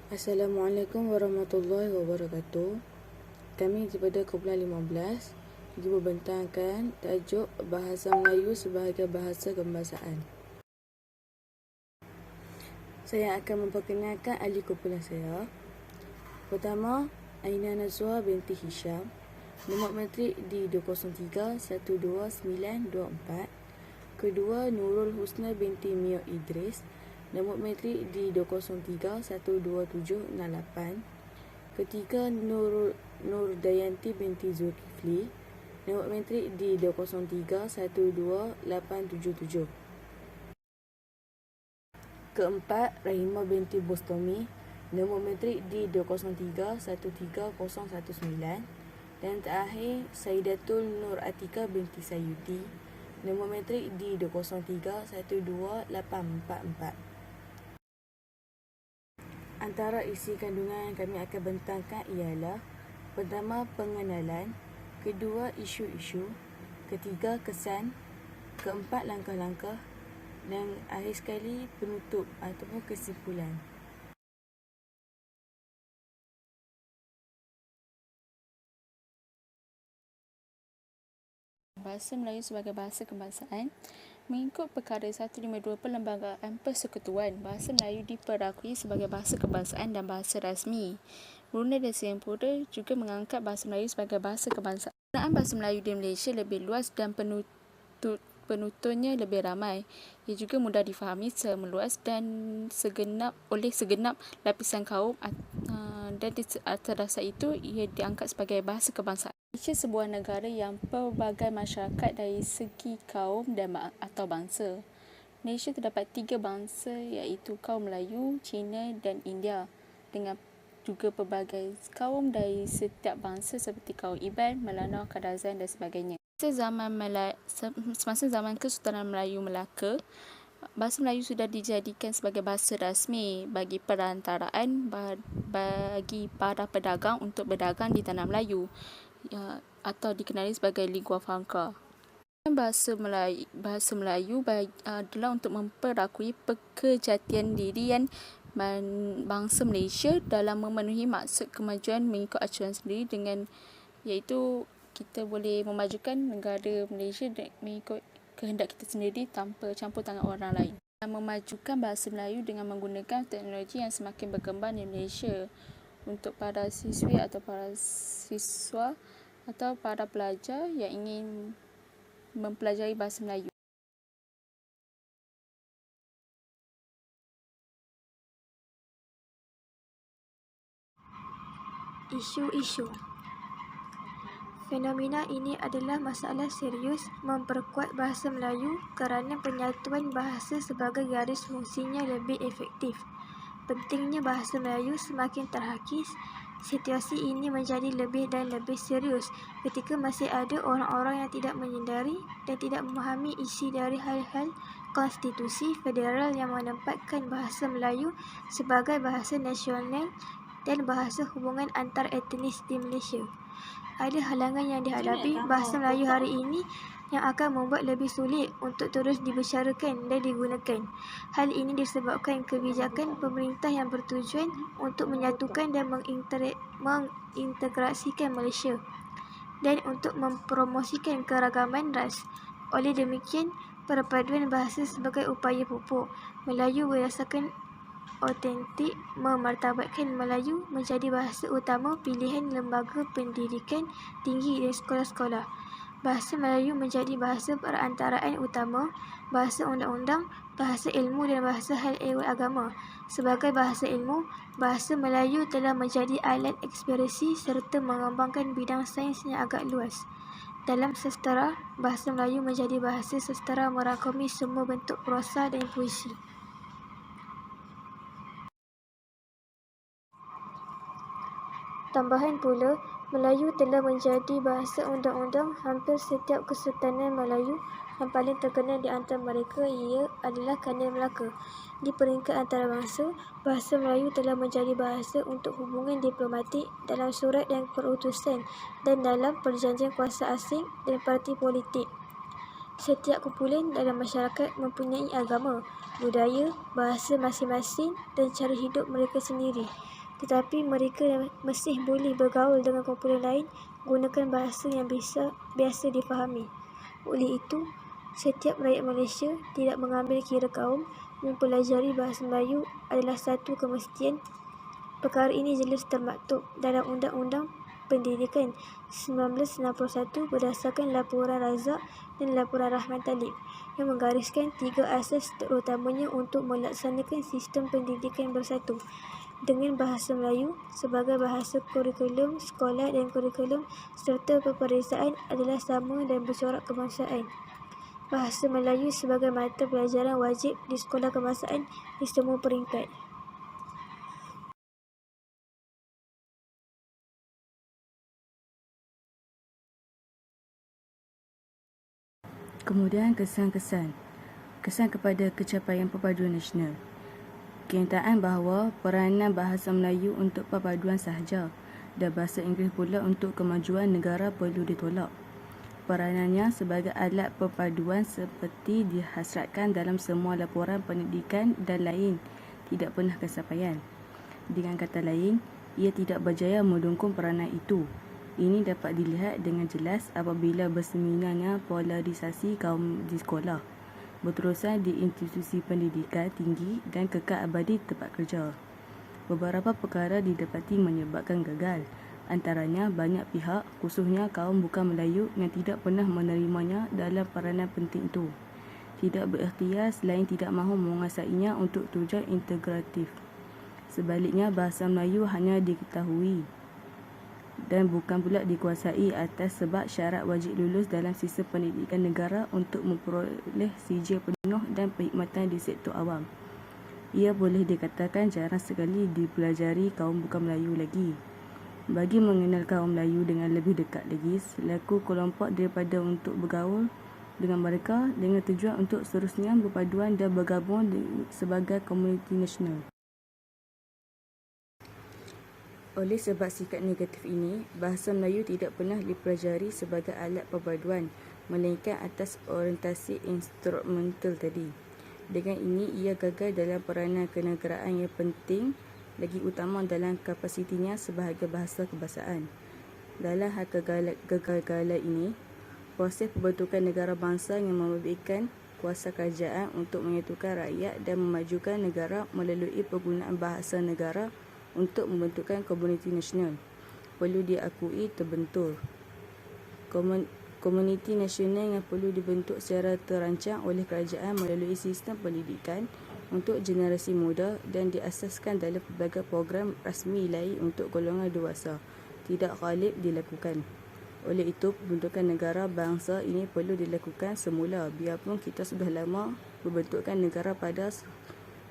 Assalamualaikum warahmatullahi wabarakatuh. Kami daripada kumpulan 15 juga membentangkan tajuk Bahasa Melayu sebagai bahasa kebangsaan. Saya akan memperkenalkan ahli kumpulan saya. Pertama, Aina Nazwa binti Hisham, nombor matrik D203-12924. Kedua, Nurul Husna binti Mio Idris, nombor matrik D203-12768. Ketiga, Nurdayanti binti Zulkifli, nombor matrik D203-12877. Keempat, Rahimah binti Bostomi, nombor matrik D203-13019. Dan terakhir, Saidatul Nur Atika binti Sayuti, nombor matrik D203-12844. Antara isi kandungan yang kami akan bentangkan ialah: pertama, pengenalan; kedua, isu-isu; ketiga, kesan; keempat, langkah-langkah; dan akhir sekali, penutup ataupun kesimpulan. Bahasa Melayu sebagai bahasa kebangsaan. Mengikut perkara 152 Perlembagaan Persekutuan, bahasa Melayu diperakui sebagai bahasa kebangsaan dan bahasa rasmi. Brunei dan Singapura juga mengangkat bahasa Melayu sebagai bahasa kebangsaan. Penggunaan bahasa Melayu di Malaysia lebih luas dan penuturnya lebih ramai. Ia juga mudah difahami semeluas dan oleh segenap lapisan kaum, dan di atas dasar itu ia diangkat sebagai bahasa kebangsaan. Malaysia sebuah negara yang pelbagai masyarakat dari segi kaum dan atau bangsa. Malaysia terdapat 3 bangsa iaitu kaum Melayu, Cina dan India, dengan juga pelbagai kaum dari setiap bangsa seperti kaum Iban, Melanau, Kadazan dan sebagainya. Semasa zaman Kesultanan Melayu Melaka, bahasa Melayu sudah dijadikan sebagai bahasa rasmi bagi perantaraan bagi para pedagang untuk berdagang di tanah Melayu, atau dikenali sebagai lingua franca. Bahasa Melayu adalah untuk memperakui kejatian dirian bangsa Malaysia dalam memenuhi maksud kemajuan mengikut acuan sendiri, dengan iaitu kita boleh memajukan negara Malaysia mengikut kehendak kita sendiri tanpa campur tangan orang lain. Dan memajukan bahasa Melayu dengan menggunakan teknologi yang semakin berkembang di Malaysia untuk para siswi atau para siswa atau para pelajar yang ingin mempelajari bahasa Melayu. Isu-isu. Fenomena ini adalah masalah serius memperkuat bahasa Melayu kerana penyatuan bahasa sebagai garis fungsinya lebih efektif. Pentingnya bahasa Melayu semakin terhakis. Situasi ini menjadi lebih dan lebih serius ketika masih ada orang-orang yang tidak menyedari dan tidak memahami isi dari hal-hal konstitusi federal yang menempatkan bahasa Melayu sebagai bahasa nasional dan bahasa hubungan antar etnis di Malaysia. Ada halangan yang dihadapi bahasa Melayu hari ini yang akan membuat lebih sulit untuk terus dibicarakan dan digunakan. Hal ini disebabkan kebijakan pemerintah yang bertujuan untuk menyatukan dan mengintegrasikan Malaysia dan untuk mempromosikan keragaman ras. Oleh demikian, perpaduan bahasa sebagai upaya pupuk Melayu berdasarkan autentik memartabatkan Melayu menjadi bahasa utama pilihan lembaga pendidikan tinggi dan sekolah-sekolah. Bahasa Melayu menjadi bahasa perantaraan utama, bahasa undang-undang, bahasa ilmu dan bahasa hal ehwal agama. Sebagai bahasa ilmu, bahasa Melayu telah menjadi alat ekspresi serta mengembangkan bidang sains yang agak luas. Dalam sastera, bahasa Melayu menjadi bahasa sastera merangkumi semua bentuk prosa dan puisi. Tambahan pula, Melayu telah menjadi bahasa undang-undang hampir setiap Kesultanan Melayu. Yang paling terkenal di antara mereka ia adalah Kandil Melaka. Di peringkat antarabangsa, bahasa Melayu telah menjadi bahasa untuk hubungan diplomatik, dalam surat dan perutusan, dan dalam perjanjian kuasa asing dan parti politik. Setiap kumpulan dalam masyarakat mempunyai agama, budaya, bahasa masing-masing dan cara hidup mereka sendiri. Tetapi mereka masih boleh bergaul dengan kumpulan lain menggunakan bahasa yang biasa difahami. Oleh itu, setiap rakyat Malaysia tidak mengambil kira kaum mempelajari bahasa Melayu adalah satu kemestian. Perkara ini jelas termaktub dalam Undang-Undang Pendidikan 1961 berdasarkan laporan Razak dan laporan Rahman Talib yang menggariskan 3 asas terutamanya untuk melaksanakan sistem pendidikan bersatu dengan bahasa Melayu sebagai bahasa kurikulum sekolah dan kurikulum serta peperiksaan adalah sama dan bercorak kebangsaan. Bahasa Melayu sebagai mata pelajaran wajib di sekolah kebangsaan di semua peringkat. Kemudian kesan-kesan. Kesan kepada kecapaian perpaduan nasional. Kenyataan bahawa peranan bahasa Melayu untuk perpaduan sahaja dan bahasa Inggeris pula untuk kemajuan negara perlu ditolak. Peranannya sebagai alat perpaduan seperti dihasratkan dalam semua laporan pendidikan dan lain tidak pernah kesampaian. Dengan kata lain, ia tidak berjaya mendukung peranan itu. Ini dapat dilihat dengan jelas apabila berseminarnya polarisasi kaum di sekolah, berterusan di institusi pendidikan tinggi dan kekal abadi tempat kerja. Beberapa perkara didapati menyebabkan gagal. Antaranya banyak pihak, khususnya kaum bukan Melayu yang tidak pernah menerimanya dalam peranan penting itu. Tidak berikhtiar selain tidak mahu menguasainya untuk tujuan integratif. Sebaliknya, bahasa Melayu hanya diketahui dan bukan pula dikuasai atas sebab syarat wajib lulus dalam sistem pendidikan negara untuk memperoleh sijil penuh dan perkhidmatan di sektor awam. Ia boleh dikatakan jarang sekali dipelajari kaum bukan Melayu lagi. Bagi mengenal kaum Melayu dengan lebih dekat lagi, selaku kelompok daripada untuk bergaul dengan mereka dengan tujuan untuk seterusnya berpaduan dan bergabung sebagai komuniti nasional. Oleh sebab sikap negatif ini, bahasa Melayu tidak pernah dipelajari sebagai alat perpaduan, melainkan atas orientasi instrumental tadi. Dengan ini, ia gagal dalam peranan kenegaraan yang penting, lagi utama dalam kapasitinya sebagai bahasa kebangsaan. Dalam hal kegagalan ini, proses pembentukan negara bangsa yang memberikan kuasa kerajaan untuk menyatukan rakyat dan memajukan negara melalui penggunaan bahasa negara untuk membentukkan komuniti nasional perlu diakui terbentur. Komuniti nasional yang perlu dibentuk secara terancang oleh kerajaan melalui sistem pendidikan untuk generasi muda dan diasaskan dalam pelbagai program rasmi lain untuk golongan dewasa tidak ghalib dilakukan. Oleh itu, pembentukan negara bangsa ini perlu dilakukan semula biarpun kita sudah lama membentukkan negara pada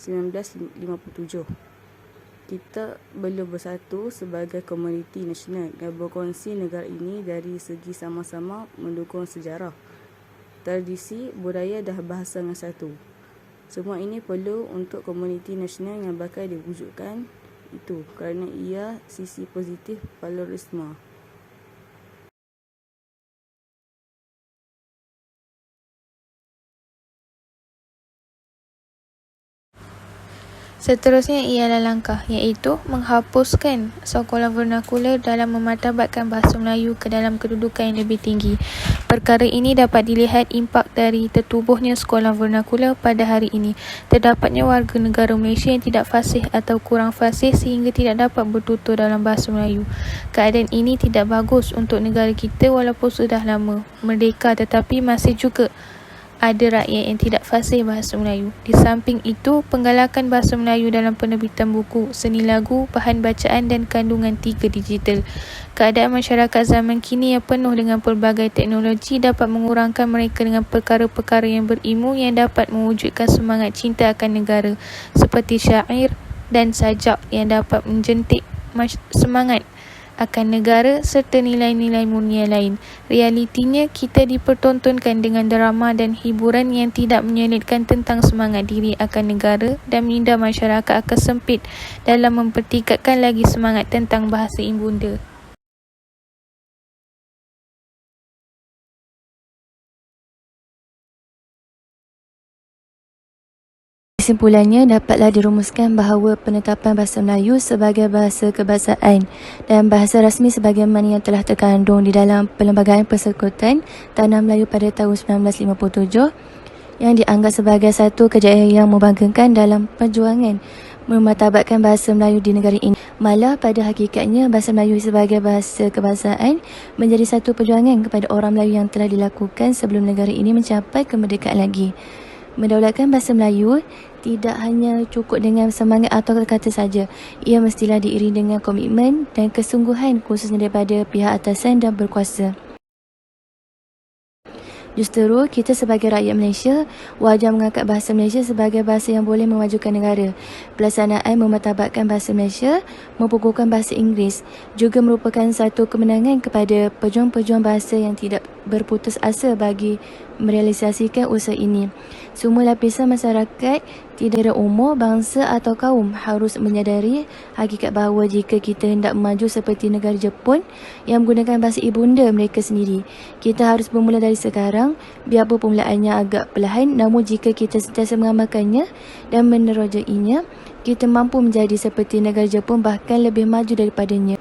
1957. Kita belum bersatu sebagai komuniti nasional yang berkongsi negara ini dari segi sama-sama mendukung sejarah, tradisi, budaya dan bahasa yang satu. Semua ini perlu untuk komuniti nasional yang bakal diwujudkan itu kerana ia sisi positif pluralisme. Seterusnya ialah langkah, iaitu menghapuskan sekolah vernakular dalam memartabatkan bahasa Melayu ke dalam kedudukan yang lebih tinggi. Perkara ini dapat dilihat impak dari tertubuhnya sekolah vernakular pada hari ini. Terdapatnya warga negara Malaysia yang tidak fasih atau kurang fasih sehingga tidak dapat bertutur dalam bahasa Melayu. Keadaan ini tidak bagus untuk negara kita walaupun sudah lama merdeka, tetapi masih juga ada rakyat yang tidak fasih bahasa Melayu. Di samping itu, penggalakan bahasa Melayu dalam penerbitan buku, seni lagu, bahan bacaan dan kandungan 3 digital. Keadaan masyarakat zaman kini yang penuh dengan pelbagai teknologi dapat mengurangkan mereka dengan perkara-perkara yang berilmu yang dapat mewujudkan semangat cinta akan negara, seperti syair dan sajak yang dapat menjentik semangat akan negara serta nilai-nilai murni lain. Realitinya, kita dipertontonkan dengan drama dan hiburan yang tidak menyelitkan tentang semangat diri akan negara dan minda masyarakat akan sempit dalam mempertingkatkan lagi semangat tentang bahasa ibunda. Kesimpulannya, dapatlah dirumuskan bahawa penetapan bahasa Melayu sebagai bahasa kebangsaan dan bahasa rasmi sebagaimana yang telah terkandung di dalam Perlembagaan Persekutuan Tanah Melayu pada tahun 1957 yang dianggap sebagai satu kejayaan yang membanggakan dalam perjuangan memartabatkan bahasa Melayu di negara ini. Malah pada hakikatnya bahasa Melayu sebagai bahasa kebangsaan menjadi satu perjuangan kepada orang Melayu yang telah dilakukan sebelum negara ini mencapai kemerdekaan lagi. Mendaulatkan bahasa Melayu tidak hanya cukup dengan semangat atau kata saja. Ia mestilah diiringi dengan komitmen dan kesungguhan khususnya daripada pihak atasan dan berkuasa. Justeru, kita sebagai rakyat Malaysia wajar mengangkat bahasa Malaysia sebagai bahasa yang boleh memajukan negara. Pelaksanaan memartabatkan bahasa Malaysia, memperkukuhkan bahasa Inggeris juga merupakan satu kemenangan kepada pejuang-pejuang bahasa yang tidak berputus asa bagi merealisasikan usaha ini. Semua lapisan masyarakat, tidak kira umur, bangsa atau kaum, harus menyadari hakikat bahawa jika kita hendak maju seperti negara Jepun yang menggunakan bahasa ibunda mereka sendiri, kita harus bermula dari sekarang. Biarpun permulaannya agak perlahan, namun jika kita sentiasa mengamalkannya dan menerojainya, kita mampu menjadi seperti negara Jepun, bahkan lebih maju daripadanya.